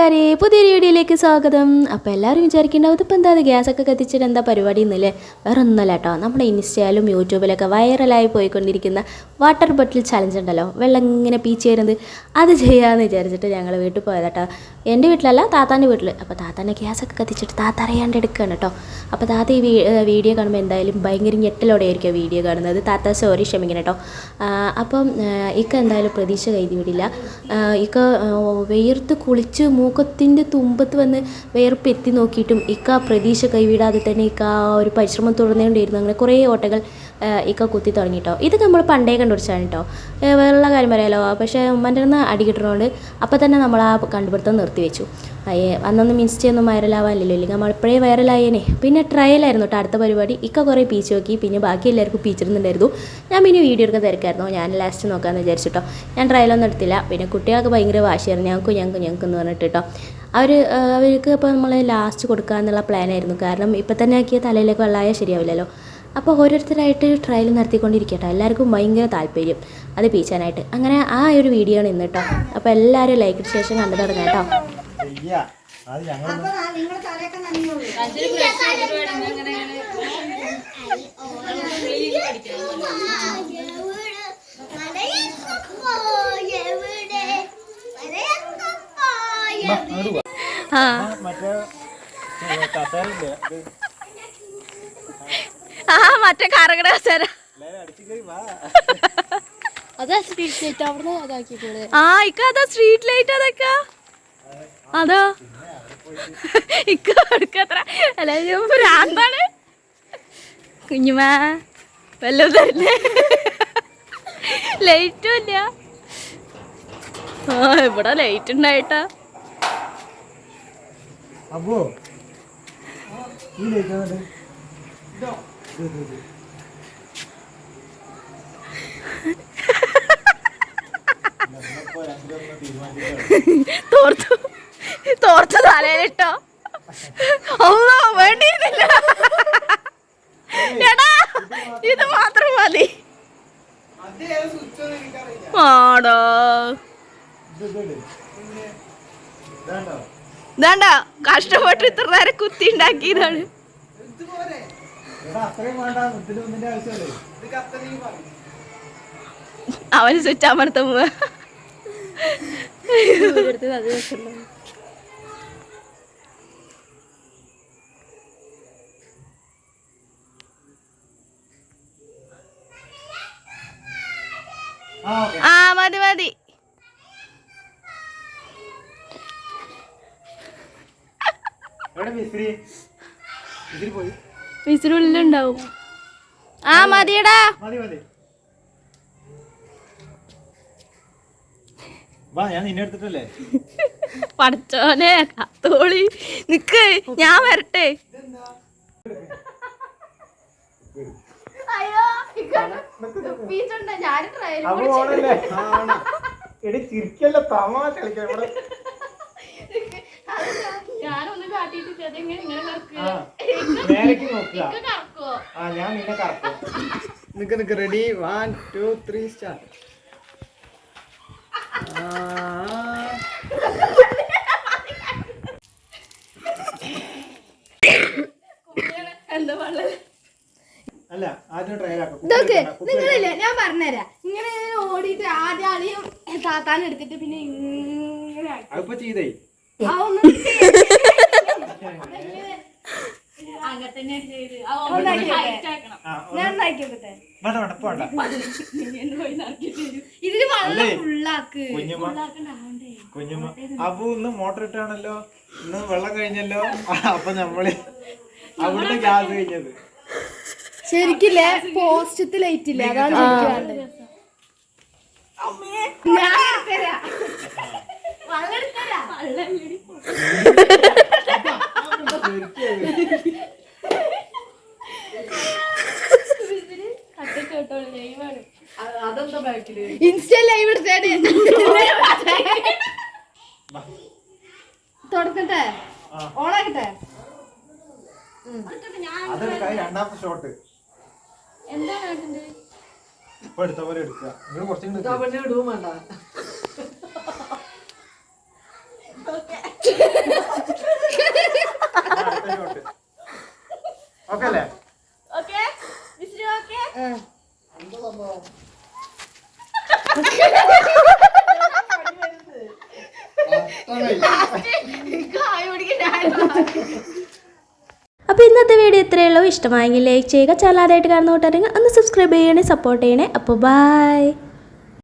കൂട്ടുകാരെ പുതിയൊരു വീഡിയോയിലേക്ക് സ്വാഗതം. അപ്പോൾ എല്ലാവരും വിചാരിക്കേണ്ടാവും ഇതിപ്പോൾ എന്താ ഗ്യാസൊക്കെ കത്തിച്ചിട്ട് എന്താ പരിപാടി എന്നല്ലേ? വേറെ ഒന്നുമല്ല കേട്ടോ, നമ്മുടെ ഇൻസ്റ്റയിലും യൂട്യൂബിലൊക്കെ വൈറലായി പോയിക്കൊണ്ടിരിക്കുന്ന വാട്ടർ ബോട്ടിൽ ചലഞ്ച് ഉണ്ടല്ലോ, വെള്ളം ഇങ്ങനെ പീച്ച് വരുന്നത്, അത് ചെയ്യാമെന്ന് വിചാരിച്ചിട്ട് ഞങ്ങൾ വീട്ടിൽ പോയതാട്ടോ. എൻ്റെ വീട്ടിലല്ല, താത്താൻ്റെ വീട്ടിൽ. അപ്പോൾ താത്താൻ്റെ ഗ്യാസൊക്കെ കത്തിച്ചിട്ട് താത്ത അറിയാണ്ട് എടുക്കുകയാണ് കേട്ടോ. അപ്പോൾ താത്ത ഈ വീഡിയോ കാണുമ്പോൾ എന്തായാലും ഭയങ്കര ഞെട്ടലോടെ ആയിരിക്കും വീഡിയോ കാണുന്നത്. താത്ത സോറി ക്ഷമിക്കണം കേട്ടോ. അപ്പം ഇക്ക എന്തായാലും പ്രതീക്ഷ കൈവിടില്ല. ഇക്ക വെയർത്ത് കുളിച്ച് മൂക്കത്തിൻ്റെ തുമ്പത്ത് വന്ന് വേർപ്പ് എത്തി നോക്കിയിട്ടും ഇക്ക പ്രതീക്ഷ കൈവിടാതെ തന്നെ ഇക്ക ഒരു പരിശ്രമം തുടർന്നുകൊണ്ടിരുന്നു. അങ്ങനെ കുറേ ഓട്ടകൾ ഇക്ക കുത്തി തുടങ്ങി കേട്ടോ. ഇത് നമ്മൾ പണ്ടേ കണ്ടുപിടിച്ചാണ് കേട്ടോ, വേറെയുള്ള കാര്യം പറയാലോ. പക്ഷേ ഉമ്മൻ്റെ നിന്ന് അടി കിട്ടണോണ്ട് അപ്പോൾ തന്നെ നമ്മൾ ആ കണ്ടുപിടുത്തം നിർത്തിവെച്ചു. അന്നൊന്നും ഇൻസ്റ്റയൊന്നും വൈറലാവാനില്ലല്ലോ, ഇല്ലെങ്കിൽ നമ്മൾ ഇപ്പോഴേ വൈറലായേനെ. പിന്നെ ട്രയലായിരുന്നു കേട്ടോ അടുത്ത പരിപാടി. ഇക്ക കുറേ പീച്ച് നോക്കി, പിന്നെ ബാക്കി എല്ലാവർക്കും പീച്ചിരുന്നുണ്ടായിരുന്നു. ഞാൻ പിന്നെ വീഡിയോ എടുക്കാൻ തിരക്കായിരുന്നു. ഞാൻ ലാസ്റ്റ് നോക്കാമെന്ന് വിചാരിച്ചിട്ടോ. ഞാൻ ട്രയലൊന്നും എടുത്തില്ല. പിന്നെ കുട്ടികൾക്ക് ഭയങ്കര വാശിയായിരുന്നു, ഞങ്ങൾക്ക് എന്ന് പറഞ്ഞിട്ട് കേട്ടോ. അവർക്ക് ഇപ്പോൾ നമ്മൾ ലാസ്റ്റ് കൊടുക്കാമെന്നുള്ള പ്ലാനായിരുന്നു. കാരണം ഇപ്പം തന്നെ ആക്കിയ തലയിലേക്ക് വെള്ളമായാൽ ശരിയാവില്ലല്ലോ. അപ്പോൾ ഓരോരുത്തരായിട്ട് ട്രയൽ നടത്തിക്കൊണ്ടിരിക്കട്ടോ. എല്ലാവർക്കും ഭയങ്കര താല്പര്യം അത് പീച്ചാനായിട്ട്. അങ്ങനെ ആ ഒരു വീഡിയോ ആണ് ഇന്ന് കേട്ടോ. അപ്പോൾ എല്ലാവരും ലൈക്ക് ശേഷം കണ്ടു തുടങ്ങാം കേട്ടോ. മറ്റേ കറങ്ങണ കസേര അതാ സ്ട്രീറ്റ് ലൈറ്റ് അവിടെ അതാക്കിട്ടേ. ഇക്ക അതാ സ്ട്രീറ്റ് ലൈറ്റ് അതൊക്കെ അതോ ഇക്ക എടുക്കത്ര ഭ്രാന്താണ്. കുഞ്ഞുമാ വല്ലതും തരില്ലേ? ലൈറ്റും ഇല്ല. ഇവിടെ ലൈറ്റ് ഉണ്ടായിട്ടാ. തോർത്ത് തലയിലിട്ടോ. വേണ്ടിയിരുന്നില്ല. എടാ ഇത് മാത്രം മതി. ആടോ ഇതാണ്ട കഷ്ടപ്പെട്ട് ഇത്ര നേരം കുത്തി ഉണ്ടാക്കിയതാണ്. അവന് സ്വിച്ച് അമർത്തും. മതി മതി. വിസിലുള്ളിലുണ്ടാവും. മതിയടാ. പഠിച്ചോനെ കത്തോളി നിക്ക്, ഞാൻ വരട്ടെ. ഞാനൊന്നും കാട്ടിട്ട് ഇങ്ങനെ റെഡി 1 2 3 സ്റ്റാർട്ട്. അല്ല ആദ്യം ട്രയലാക്കാം. നിങ്ങളില്ലേ ഞാൻ പറഞ്ഞുതരാം. ഇങ്ങനെ ഓടിയിട്ട് ആദ്യം ആദ്യം താത്താൻ എടുത്തിട്ട് പിന്നെ ഇങ്ങനെ അതിപ്പോ ചെയ്തേ കുഞ്ഞുമ്മ അപ്പൊ ഇന്ന് മോട്ടർ ഇട്ടാണല്ലോ, ഇന്ന് വെള്ളം കഴിഞ്ഞല്ലോ. അപ്പൊ നമ്മള് അവിടുന്ന് ഗ്യാസ് കഴിഞ്ഞത് ശരിക്കില്ലേ പോസ്റ്റത്ത് ലൈറ്റ് ഇല്ല, അതാണ് ഇൻസ്റ്റ ലൈവ് എടുത്തേ. തുടക്കട്ടെ, ഓണാക്കട്ടെ. രണ്ടാമത്തെ ഷോട്ട് എന്താണ് ഇപ്പൊ എടുത്ത പോലെ എടുക്കുക. നിങ്ങൾ കുറച്ചും ഇടുവും വേണ്ട. Okay. ഓക്കെ അല്ലേ? ഓക്കെ മിസ്രി ഓക്കെ അപ്പോൾ ഇന്നത്തെ വീഡിയോ ഇത്രയേ ഉള്ളൂ. ഇഷ്ടമായെങ്കിൽ ലൈക്ക് ചെയ്യുക, ചാനൽ ആദ്യമായിട്ട് കാണുന്ന കൂട്ടുകാരെങ്കിൽ ഒന്ന് സബ്സ്ക്രൈബ് ചെയ്യണേ, സപ്പോർട്ട് ചെയ്യണേ. അപ്പോൾ ബൈ.